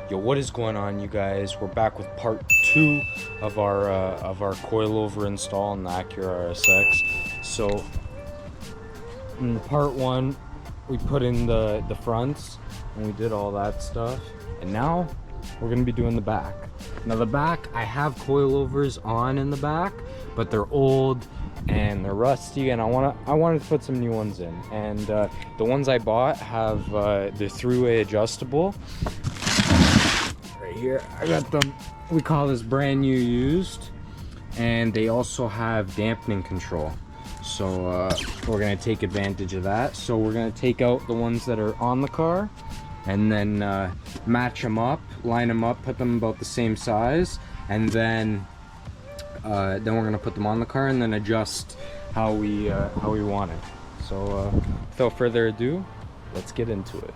Yo, what is going on, you guys? We're back with part 2 of our coilover install on the Acura RSX. So in part 1 we put in the fronts and we did all that stuff, and now we're gonna be doing the back. Now the back, I have coilovers on in the back, but they're old and they're rusty, and I wanted to put some new ones in. And the ones I bought have the three-way adjustable. Right here, I got them. We call this brand new used, and they also have dampening control. So we're gonna take advantage of that. So we're gonna take out the ones that are on the car, and then match them up, line them up, put them about the same size, and then we're gonna put them on the car and then adjust how we want it. So without further ado, let's get into it.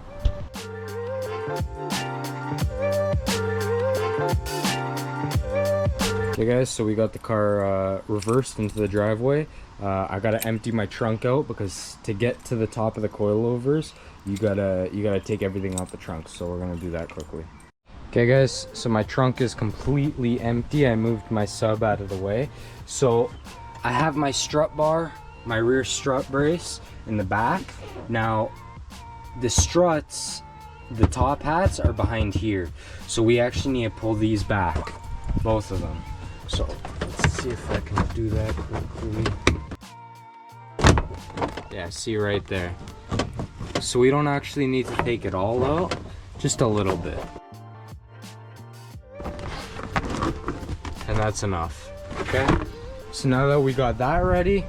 Okay guys, so we got the car reversed into the driveway. I gotta empty my trunk out because to get to the top of the coilovers, you gotta take everything out the trunk. So we're gonna do that quickly. Okay guys, so my trunk is completely empty. I moved my sub out of the way. So I have my strut bar, my rear strut brace in the back. Now the struts, the top hats are behind here. So we actually need to pull these back, both of them. So let's see if I can do that quickly. Yeah, see right there. So we don't actually need to take it all out, just a little bit. And that's enough. Okay, so now that we got that ready,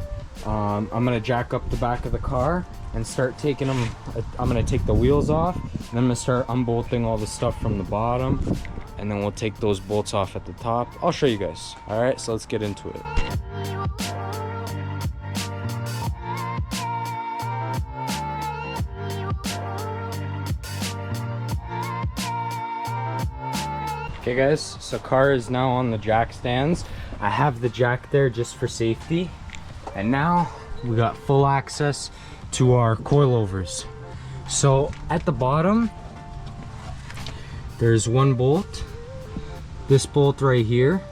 I'm gonna jack up the back of the car and start taking them. I'm gonna take the wheels off, and then I'm gonna start unbolting all the stuff from the bottom, and then we'll take those bolts off at the top. I'll show you guys. All right, so let's get into it. Okay guys, so car is now on the jack stands. I have the jack there just for safety. And now we got full access to our coilovers. So at the bottom, there's one bolt, this bolt right here.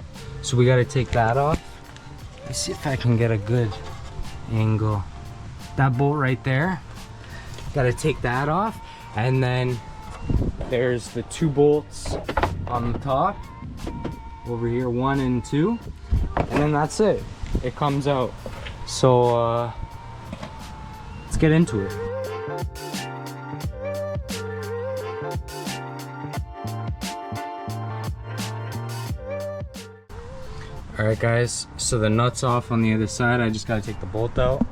So we gotta take that off. Let's see if I can get a good angle. That bolt right there, gotta take that off. And then there's the two bolts on the top over here, 1 and 2, and then that's it. It comes out. So let's get into it. All right guys, so the nut's off on the other side. I just gotta take the bolt out.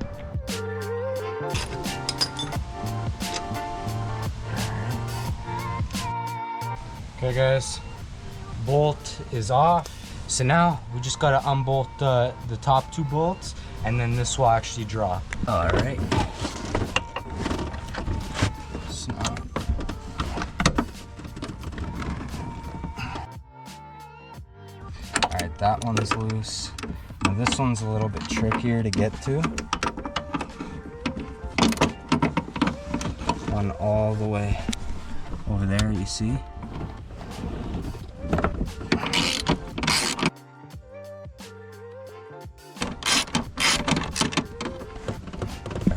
Okay guys, bolt is off. So now we just gotta unbolt the top 2 bolts, and then this will actually drop. All right. So, all right, that one's loose. Now this one's a little bit trickier to get to. One all the way over there, you see?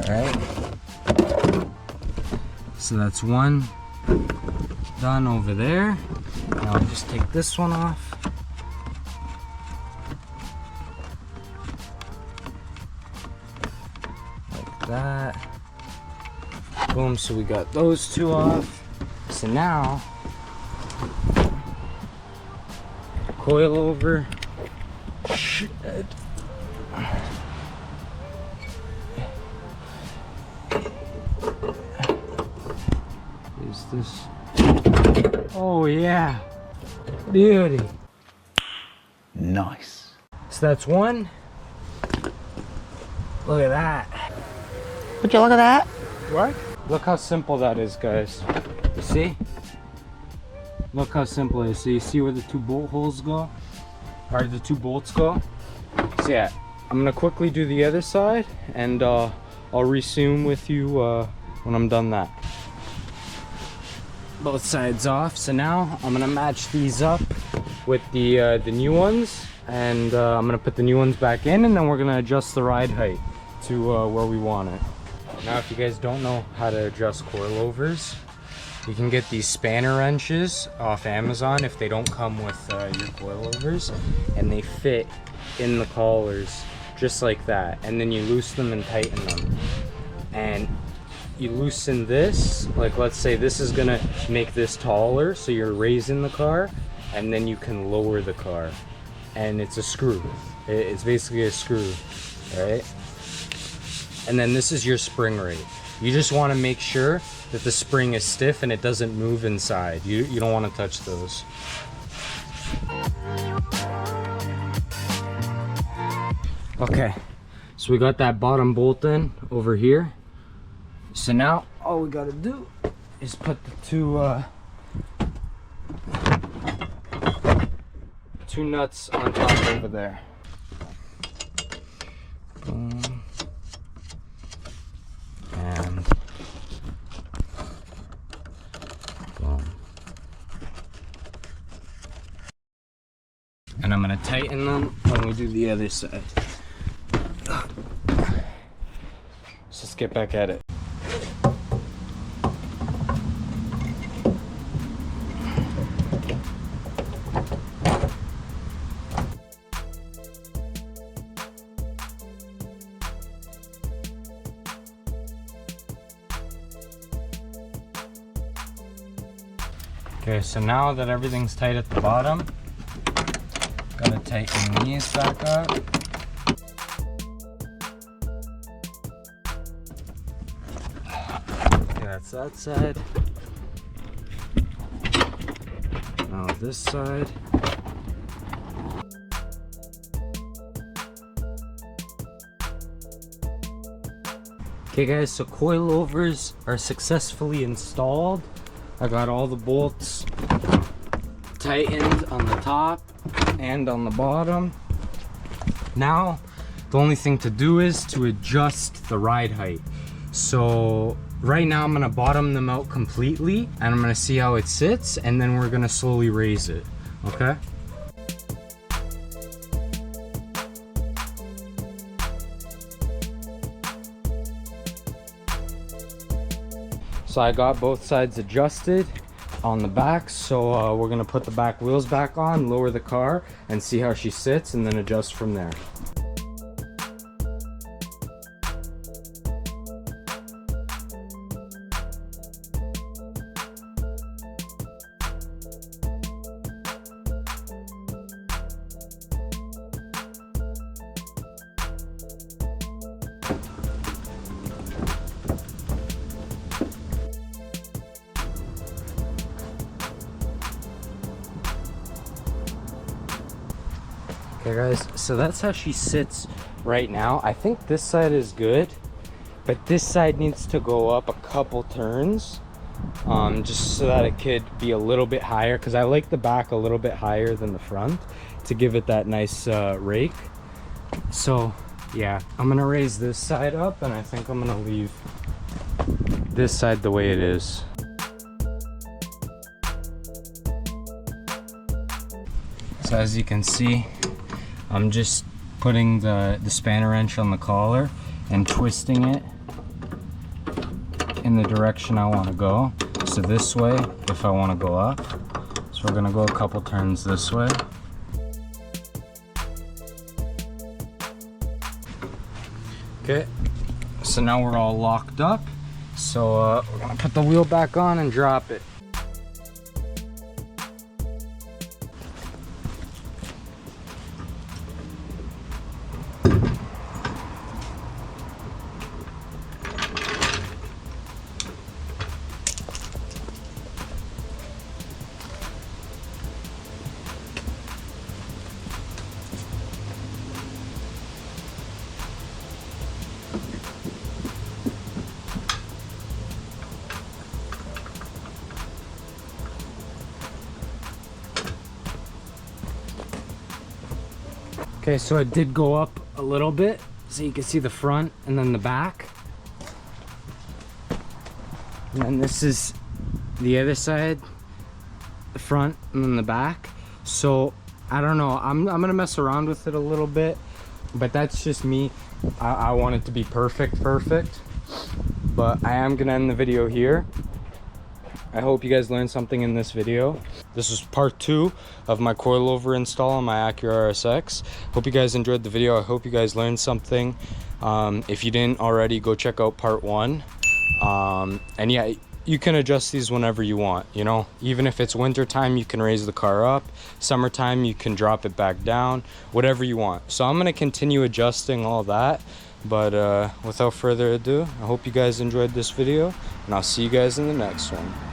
Alright, so that's one done over there. Now I'll just take this one off. Like that. Boom, so we got those 2 off. So now, coilover. Shit. Is this? Oh yeah, beauty. Nice. So that's one. Look at that. Would you look at that? What? Look how simple that is, guys. You see? Look how simple it is. So you see where the 2 bolt holes go? Or the 2 bolts go? So yeah, I'm gonna quickly do the other side, and I'll resume with you when I'm done that. both sides off. So now I'm gonna match these up with the new ones, and I'm gonna put the new ones back in, and then we're gonna adjust the ride height to where we want it. Now, if you guys don't know how to adjust coilovers, you can get these spanner wrenches off Amazon if they don't come with your coilovers, and they fit in the collars just like that, and then you loosen them and tighten them, and you loosen this, like let's say this is gonna make this taller, so you're raising the car, and then you can lower the car, and it's a screw. It's basically a screw, right? And then this is your spring rate. You just want to make sure that the spring is stiff and it doesn't move inside. You don't want to touch those. Okay, so we got that bottom bolt in over here. So now all we gotta do is put the two nuts on top over there. Boom. And boom. And I'm gonna tighten them when we do the other side. So let's get back at it. Okay, so now that everything's tight at the bottom, gotta tighten these back up. Okay, that's that side. Now this side. Okay guys, so coilovers are successfully installed. I got all the bolts tightened on the top and on the bottom. Now, the only thing to do is to adjust the ride height. So right now I'm gonna bottom them out completely, and I'm gonna see how it sits, and then we're gonna slowly raise it, okay? So I got both sides adjusted on the back, so we're gonna put the back wheels back on, lower the car, and see how she sits, and then adjust from there. Okay guys, so that's how she sits right now. I think this side is good, but this side needs to go up a couple turns, just so that it could be a little bit higher, because I like the back a little bit higher than the front to give it that nice rake. So yeah, I'm gonna raise this side up, and I think I'm gonna leave this side the way it is. So as you can see, I'm just putting the spanner wrench on the collar and twisting it in the direction I want to go. So this way, if I want to go up. So we're gonna go a couple turns this way. Okay, so now we're all locked up. So we're gonna put the wheel back on and drop it. Okay, so it did go up a little bit, so you can see the front and then the back. And then this is the other side, the front, and then the back. So I don't know, I'm gonna mess around with it a little bit, but that's just me. I want it to be perfect, but I am gonna end the video here. I hope you guys learned something in this video. This was part 2 of my coilover install on my Acura RSX. Hope you guys enjoyed the video. I hope you guys learned something. If you didn't already, go check out part 1. And yeah, you can adjust these whenever you want, you know. Even if it's winter time, you can raise the car up. Summertime, you can drop it back down, whatever you want. So I'm gonna continue adjusting all that. But without further ado, I hope you guys enjoyed this video, and I'll see you guys in the next one.